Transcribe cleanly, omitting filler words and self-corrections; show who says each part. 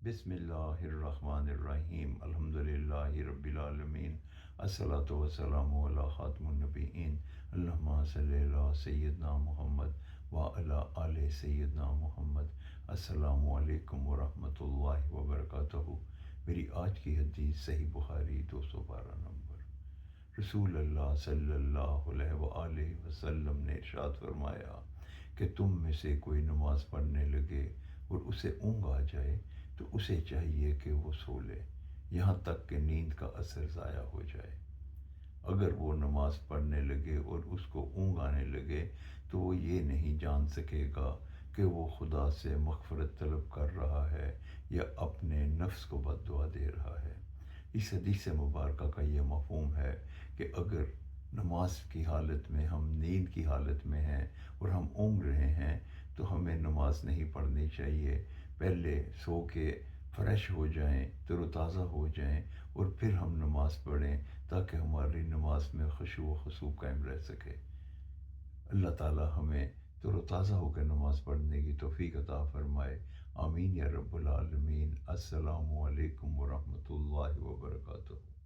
Speaker 1: بسم اللہ الرحمن الرحیم الحمدللہ رب العالمین الصلاۃ والسلام علی خاتم النبیین اللہم صلی علی سیدنا محمد وعلی آل سیدنا محمد۔ السلام علیکم ورحمۃ اللہ وبرکاتہ۔ میری آج کی حدیث صحیح بخاری 212 نمبر۔ رسول اللہ صلی اللہ علیہ وآلہ وسلم نے ارشاد فرمایا کہ تم میں سے کوئی نماز پڑھنے لگے اور اسے اونگ آ جائے تو اسے چاہیے کہ وہ سو لے یہاں تک کہ نیند کا اثر ضائع ہو جائے۔ اگر وہ نماز پڑھنے لگے اور اس کو اونگ آنے لگے تو وہ یہ نہیں جان سکے گا کہ وہ خدا سے مغفرت طلب کر رہا ہے یا اپنے نفس کو بد دعا دے رہا ہے۔ اس حدیث مبارکہ کا یہ مفہوم ہے کہ اگر نماز کی حالت میں ہم نیند کی حالت میں ہیں اور ہم اونگ رہے ہیں تو ہمیں نماز نہیں پڑھنی چاہیے۔ پہلے سو کے فریش ہو جائیں، تر و تازہ ہو جائیں اور پھر ہم نماز پڑھیں تاکہ ہماری نماز میں خشوع و خضوع قائم رہ سکے۔ اللہ تعالی ہمیں تر و تازہ ہو کر نماز پڑھنے کی توفیق عطا فرمائے۔ آمین یا رب العالمین۔ السلام علیکم ورحمۃ اللہ وبرکاتہ۔